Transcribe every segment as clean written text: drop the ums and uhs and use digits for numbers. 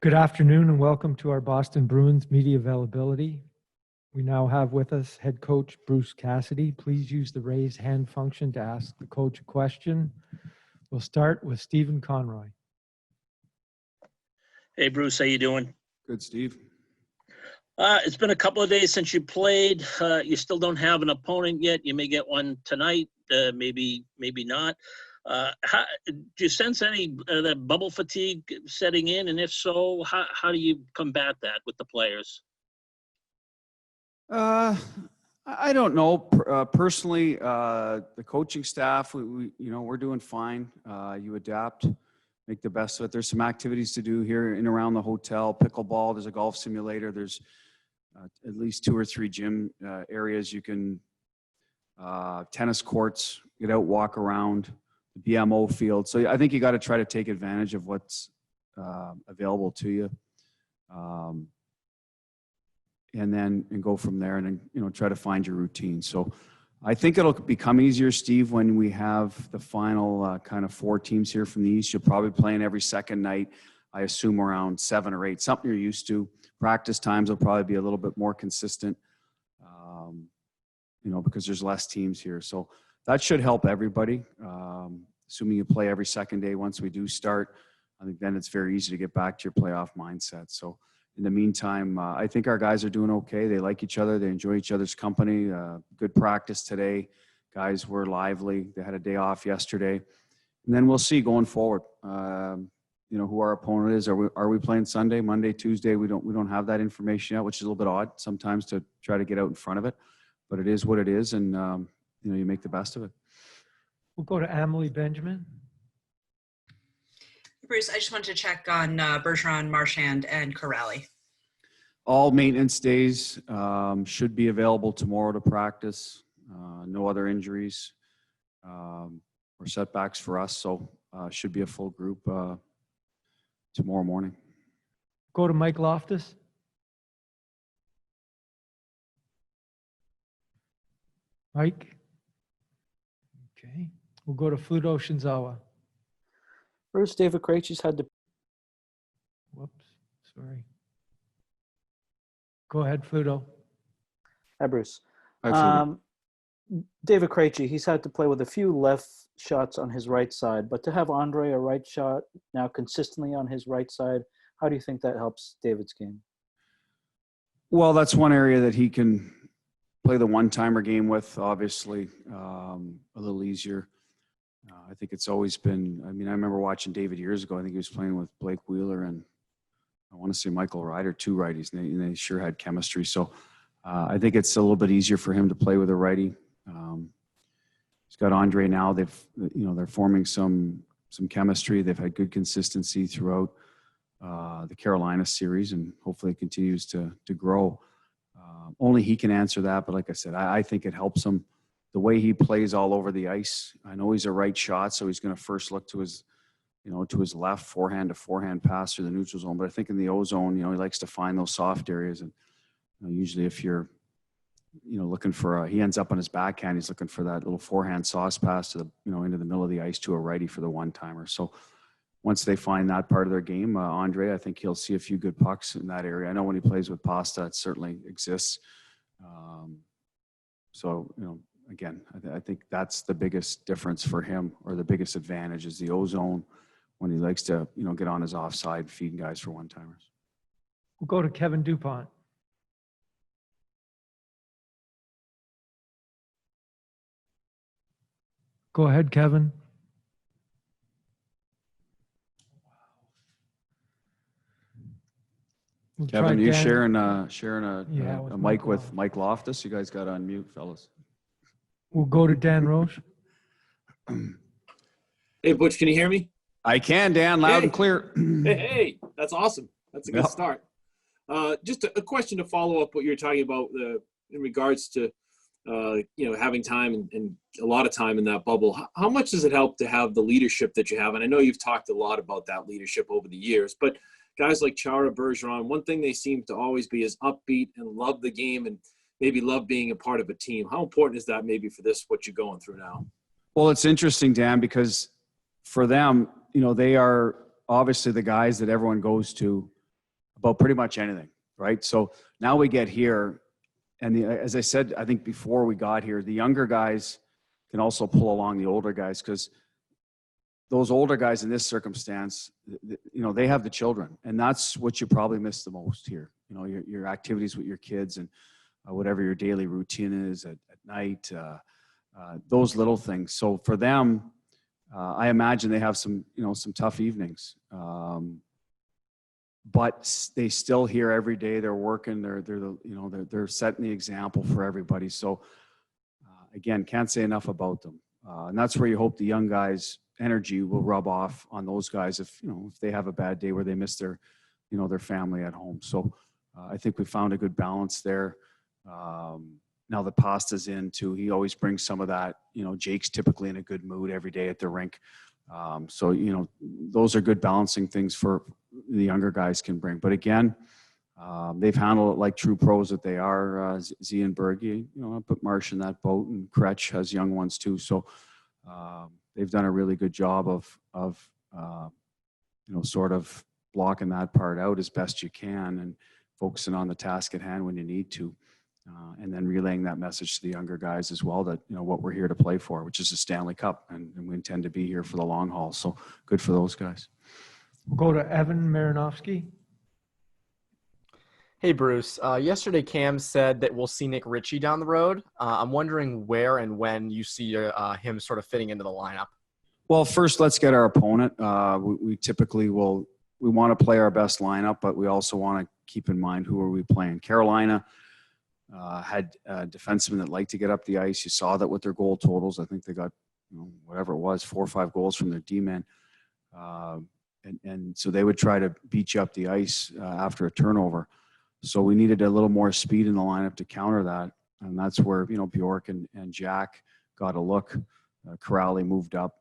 Good afternoon and welcome to our Boston Bruins media availability. We now have with us head coach Bruce Cassidy. Please use the raise hand function to ask the coach a question. We'll start with Stephen Conroy. Hey, Bruce, how you doing? Good, Steve. It's been a couple of days since you played. You still don't have an opponent yet. You may get one tonight, maybe not. Do you sense any that bubble fatigue setting in? And if so, how do you combat that with the players? I don't know. Personally, the coaching staff, we're doing fine. You adapt, make the best of it. There's some activities to do here in around the hotel. Pickleball, there's a golf simulator. There's at least 2 or 3 gym areas you can, tennis courts, get out, walk around, the BMO field. So I think you got to try to take advantage of what's available to you. And go from there and then, try to find your routine. So I think it'll become easier, Steve, when we have the final kind of 4 teams here from the East. You'll probably be playing every second night, I assume around 7 or 8, something you're used to. Practice times will probably be a little bit more consistent, because there's less teams here. So that should help everybody. Assuming you play every second day once we do start, I think then it's very easy to get back to your playoff mindset. So in the meantime, I think our guys are doing okay. They like each other. They enjoy each other's company. Good practice today. Guys were lively. They had a day off yesterday. And then we'll see going forward, who our opponent is. Are we playing Sunday, Monday, Tuesday? We don't have that information yet, which is a little bit odd sometimes to try to get out in front of it. But it is what it is, and, you make the best of it. We'll go to Emily Benjamin. Bruce, I just wanted to check on Bergeron, Marchand, and Corrali. All maintenance days should be available tomorrow to practice. No other injuries or setbacks for us, so should be a full group tomorrow morning. Go to Mike Loftus. Mike? Okay. We'll go to Fluto Shinzawa. First, David Krejci's had to. Whoops, sorry. Go ahead, Fluto. Hi, Bruce. Hi, Fluto. David Krejci, he's had to play with a few left shots on his right side, but to have Andre a right shot now consistently on his right side, how do you think that helps David's game? Well, that's one area that he can play the one-timer game with, obviously, a little easier. I think it's always been, I remember watching David years ago. I think he was playing with Blake Wheeler and I want to say Michael Ryder, 2 righties, and they sure had chemistry. So I think it's a little bit easier for him to play with a righty. He's got Andre now. They're forming some chemistry. They've had good consistency throughout the Carolina series, and hopefully it continues to grow. Only he can answer that, but like I said, I think it helps him. The way he plays all over the ice, I know he's a right shot, so he's going to first look to his left, forehand to forehand pass through the neutral zone. But I think in the O zone, he likes to find those soft areas. And usually if you're, looking for he ends up on his backhand, he's looking for that little forehand sauce pass to the, into the middle of the ice to a righty for the one-timer. So once they find that part of their game, Andre, I think he'll see a few good pucks in that area. I know when he plays with Pasta, it certainly exists. Again, I think that's the biggest difference for him, or the biggest advantage, is the O zone when he likes to, get on his offside, feeding guys for one-timers. We'll go to Kevin Dupont. Go ahead, Kevin. We'll Kevin, you Dan. sharing a mic Mike with Mike Loftus? You guys got on mute, fellas. We'll go to Dan Roche. Hey, Butch, can you hear me? I can, Dan, loud and clear. Hey, that's awesome. That's a good start. Just a question to follow up what you're talking about in regards to, having time and a lot of time in that bubble. How much does it help to have the leadership that you have? And I know you've talked a lot about that leadership over the years, but guys like Chara, Bergeron, one thing they seem to always be is upbeat and love the game and maybe love being a part of a team. How important is that maybe for what you're going through now? Well, it's interesting, Dan, because for them, they are obviously the guys that everyone goes to about pretty much anything, right? So now we get here, and as I said, I think before we got here, the younger guys can also pull along the older guys, because those older guys in this circumstance, they have the children, and that's what you probably miss the most here. Your activities with your kids and whatever your daily routine is at night, those little things. So for them, I imagine they have some tough evenings. But they still here every day. They're working. They're setting the example for everybody. So again, can't say enough about them. And that's where you hope the young guys' energy will rub off on those guys if they have a bad day where they miss their family at home. So I think we found a good balance there. Now the Pasta's in too. He always brings some of that. Jake's typically in a good mood every day at the rink. So those are good balancing things for the younger guys can bring. But again, they've handled it like true pros that they are. Z and Berge, I put Marsh in that boat, and Kretsch has young ones too. So they've done a really good job of sort of blocking that part out as best you can and focusing on the task at hand when you need to. And then relaying that message to the younger guys as well, that what we're here to play for, which is a Stanley Cup, and we intend to be here for the long haul. So good for those guys. We'll go to Evan Marinovsky. Hey, Bruce. Yesterday, Cam said that we'll see Nick Ritchie down the road. I'm wondering where and when you see him sort of fitting into the lineup. Well, first, let's get our opponent. We typically we want to play our best lineup, but we also want to keep in mind who are we playing. Carolina had defensemen that like to get up the ice. You saw that with their goal totals. I think they got, whatever it was, 4 or 5 goals from their D-men. And so they would try to beat you up the ice after a turnover. So we needed a little more speed in the lineup to counter that. And that's where, Bjork and Jack got a look. Corrali moved up.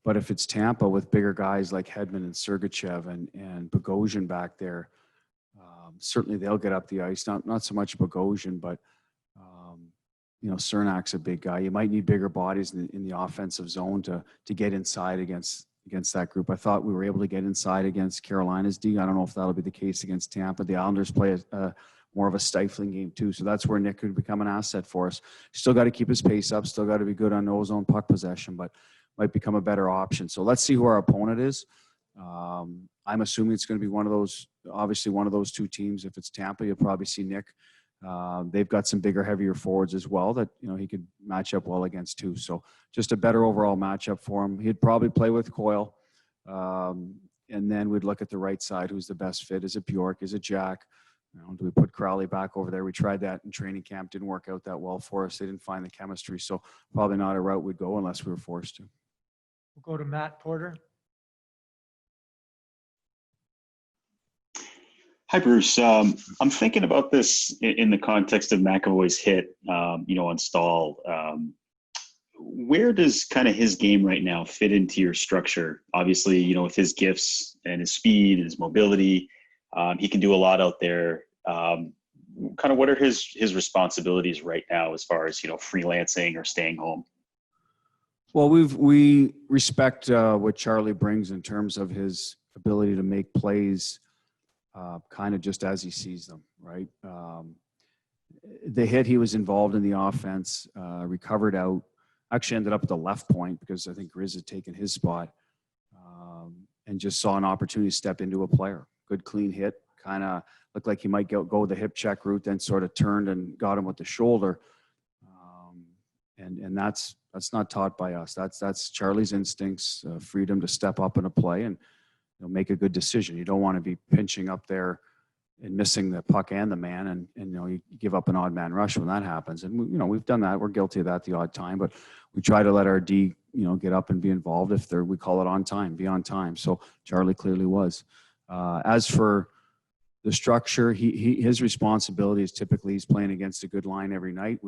But if it's Tampa with bigger guys like Hedman and Sergachev and Bogosian back there, certainly they'll get up the ice. Not so much Bogosian, but Cernak's a big guy. You might need bigger bodies in the offensive zone to get inside against that group. I thought we were able to get inside against Carolina's D. I don't know if that'll be the case against Tampa. The Islanders play more of a stifling game too, so that's where Nick could become an asset for us. Still got to keep his pace up. Still got to be good on no zone puck possession, but might become a better option. So let's see who our opponent is. I'm assuming it's going to be one of those two teams. If it's Tampa, you'll probably see Nick. They've got some bigger, heavier forwards as well that he could match up well against too. So just a better overall matchup for him. He'd probably play with Coyle, and then we'd look at the right side. Who's the best fit? Is it Bjork? Is it Jack? Do we put Crowley back over there? We tried that in training camp. Didn't work out that well for us. They didn't find the chemistry. So probably not a route we'd go unless we were forced to. We'll go to Matt Porter. Hi, Bruce. I'm thinking about this in the context of McAvoy's hit, on Stahl. Where does kind of his game right now fit into your structure? Obviously, with his gifts and his speed and his mobility, he can do a lot out there. Kind of what are his responsibilities right now as far as, freelancing or staying home? Well, we respect what Charlie brings in terms of his ability to make plays kind of just as he sees them, right? The hit, he was involved in the offense, recovered out, actually ended up at the left point because I think Grizz had taken his spot, and just saw an opportunity to step into a player. Good, clean hit, kind of looked like he might go the hip check route, then sort of turned and got him with the shoulder. And that's not taught by us. That's Charlie's instincts, freedom to step up in a play and make a good decision. You don't want to be pinching up there and missing the puck and the man, and you give up an odd man rush when that happens. And we've done that. We're guilty of that the odd time, but we try to let our D get up and be involved if we call it on time, be on time. So Charlie clearly was. As for the structure, his responsibility is typically he's playing against a good line every night.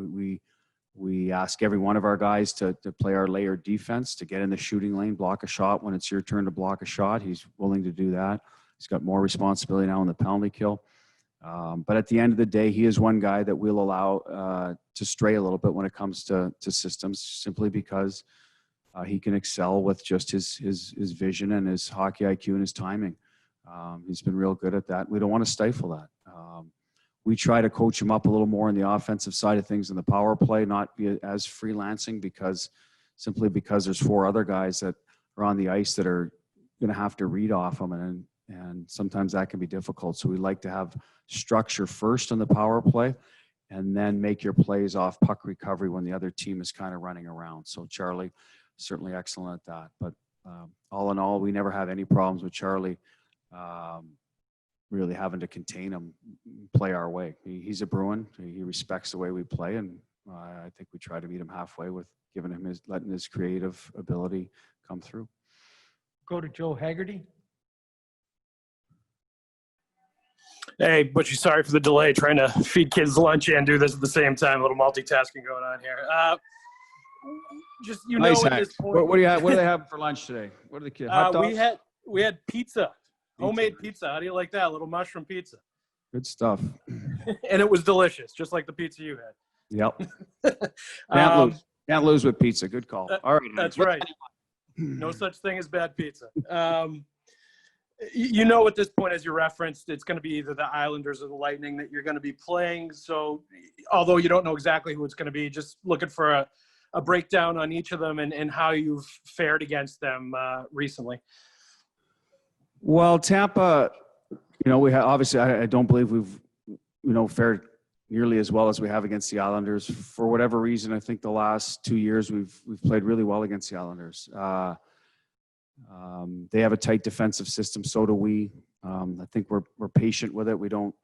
We ask every one of our guys to play our layered defense, to get in the shooting lane, block a shot. When it's your turn to block a shot, he's willing to do that. He's got more responsibility now in the penalty kill. But at the end of the day, he is one guy that we'll allow to stray a little bit when it comes to systems, simply because he can excel with just his vision and his hockey IQ and his timing. He's been real good at that. We don't want to stifle that. We try to coach him up a little more on the offensive side of things in the power play, not be as freelancing because there's 4 other guys that are on the ice that are going to have to read off him, and sometimes that can be difficult. So we like to have structure first on the power play, and then make your plays off puck recovery when the other team is kind of running around. So Charlie, certainly excellent at that. But all in all, we never have any problems with Charlie really having to contain him, play our way. He's a Bruin. He respects the way we play, and I think we try to meet him halfway with letting his creative ability come through. Go to Joe Haggerty. Hey, Butchie, sorry for the delay. Trying to feed kids lunch and do this at the same time. A little multitasking going on here. Nice, at this point, what do you have? What do they have for lunch today? What are the kids? Hot dogs? we had pizza, homemade pizza. How do you like that? A little mushroom pizza. Good stuff. And it was delicious, just like the pizza you had. Yep. Can't lose with pizza. Good call. All right. That's right. No such thing as bad pizza. At this point, as you referenced, it's going to be either the Islanders or the Lightning that you're going to be playing. So although you don't know exactly who it's going to be, just looking for a breakdown on each of them and how you've fared against them recently. Well, Tampa, we have, obviously, I don't believe we've, fared nearly as well as we have against the Islanders. For whatever reason, I think the last 2 years we've played really well against the Islanders. They have a tight defensive system. So do we. I think we're patient with it. We don't,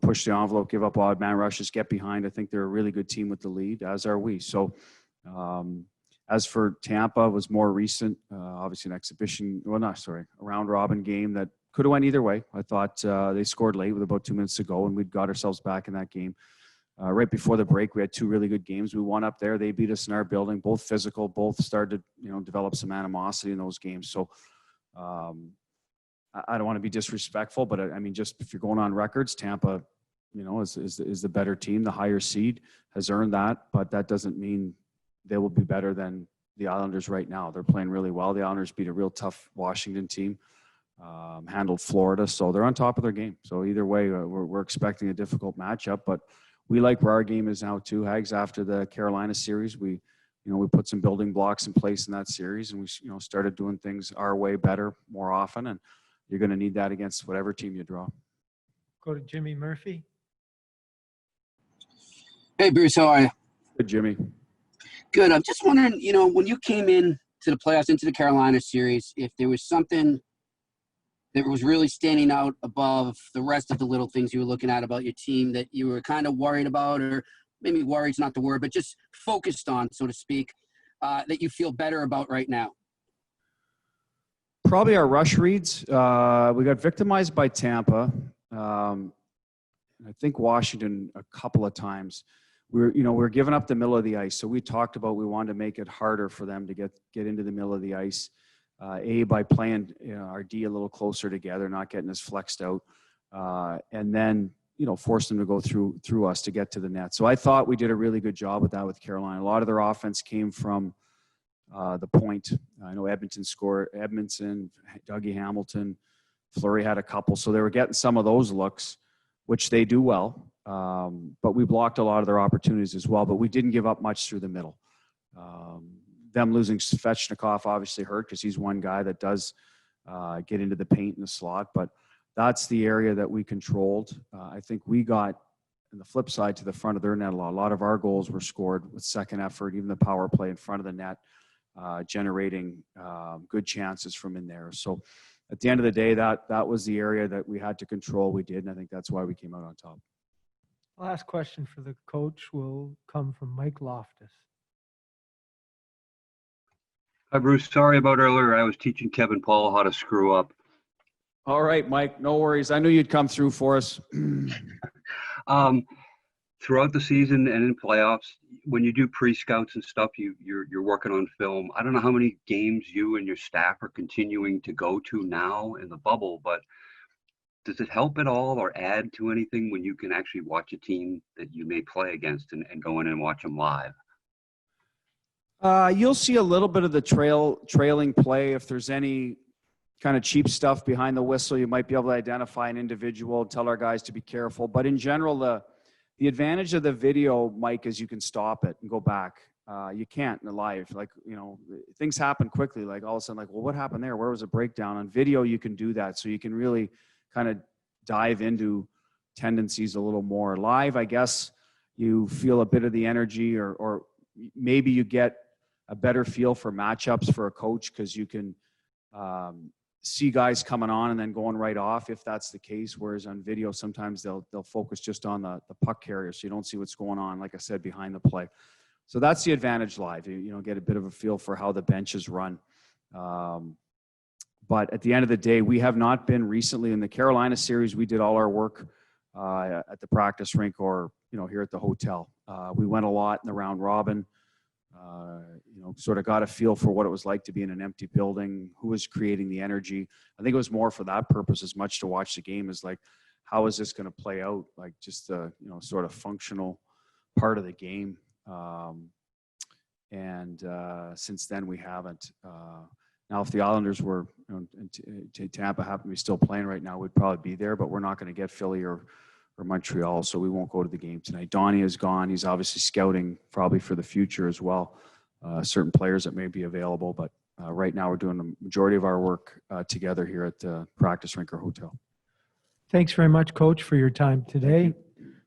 push the envelope, give up odd man rushes, get behind. I think they're a really good team with the lead, as are we. So, as for Tampa, it was more recent. Obviously, an exhibition. Well, a round robin game that could have went either way. I thought they scored late with about 2 minutes to go, and we'd got ourselves back in that game. Right before the break, we had 2 really good games. We won up there. They beat us in our building, both physical, both started to, develop some animosity in those games. So I don't want to be disrespectful, but I mean, just if you're going on records, Tampa, is the better team. The higher seed has earned that, but that doesn't mean they will be better than the Islanders right now. They're playing really well. The Islanders beat a real tough Washington team, handled Florida, so they're on top of their game. So either way, we're expecting a difficult matchup, but we like where our game is now too, Hags. After the Carolina series, we put some building blocks in place in that series, and we started doing things our way better more often, and you're going to need that against whatever team you draw. Go to Jimmy Murphy. Hey, Bruce, how are you? Good, Jimmy. Good. I'm just wondering, when you came in to the playoffs, into the Carolina series, if there was something that was really standing out above the rest of the little things you were looking at about your team that you were kind of worried about, or maybe worried's not the word, but just focused on, so to speak, that you feel better about right now? Probably our rush reads. We got victimized by Tampa. I think Washington a couple of times. We're giving up the middle of the ice. So we talked about we wanted to make it harder for them to get into the middle of the ice. By playing our D a little closer together, not getting us flexed out, and then force them to go through us to get to the net. So I thought we did a really good job with that with Carolina. A lot of their offense came from the point. I know Edmonton, Dougie Hamilton, Fleury had a couple, so they were getting some of those looks, which they do well. But we blocked a lot of their opportunities as well. But we didn't give up much through the middle. Them losing Svechnikov obviously hurt because he's one guy that does get into the paint in the slot. But that's the area that we controlled. I think we got, on the flip side, to the front of their net a lot. A lot of our goals were scored with second effort, even the power play in front of the net, generating good chances from in there. So at the end of the day, that was the area that we had to control. We did, and I think that's why we came out on top. Last question for the coach will come from Mike Loftus. Hi, Bruce. Sorry about earlier. I was teaching Kevin Paul how to screw up. All right, Mike. No worries. I knew you'd come through for us. Throughout the season and in playoffs, when you do pre-scouts and stuff, you're working on film. I don't know how many games you and your staff are continuing to go to now in the bubble, but does it help at all or add to anything when you can actually watch a team that you may play against and go in and watch them live? You'll see a little bit of the trailing play if there's any kind of cheap stuff behind the whistle. You might be able to identify an individual, tell our guys to be careful. But in general, the advantage of the video, Mike, is you can stop it and go back. You can't in the live. Like, you know, things happen quickly. Like all of a sudden, like, well, what happened there? Where was the breakdown? On video, you can do that. So you can really kind of dive into tendencies a little more. Live, I guess you feel a bit of the energy, or maybe you get a better feel for matchups for a coach, because you can see guys coming on and then going right off, if that's the case. Whereas on video, sometimes they'll focus just on the puck carrier, so you don't see what's going on, like I said, behind the play. So that's the advantage live. You know, get a bit of a feel for how the benches run. But at the end of the day, we have not been recently in the Carolina series. We did all our work at the practice rink, or, you know, here at the hotel. We went a lot in the round robin. You know, sort of got a feel for what it was like to be in an empty building, who was creating the energy. I think it was more for that purpose as much to watch the game, as like, how is this going to play out? Like, just the, you know, sort of functional part of the game. Since then we haven't. Now, if the Islanders were, you know, Tampa happened to be still playing right now, we'd probably be there, but we're not going to get Philly or Montreal, so we won't go to the game tonight. Donnie is gone. He's obviously scouting probably for the future as well, certain players that may be available. But right now we're doing the majority of our work together here at the practice rink or hotel. Thanks very much, Coach, for your time today.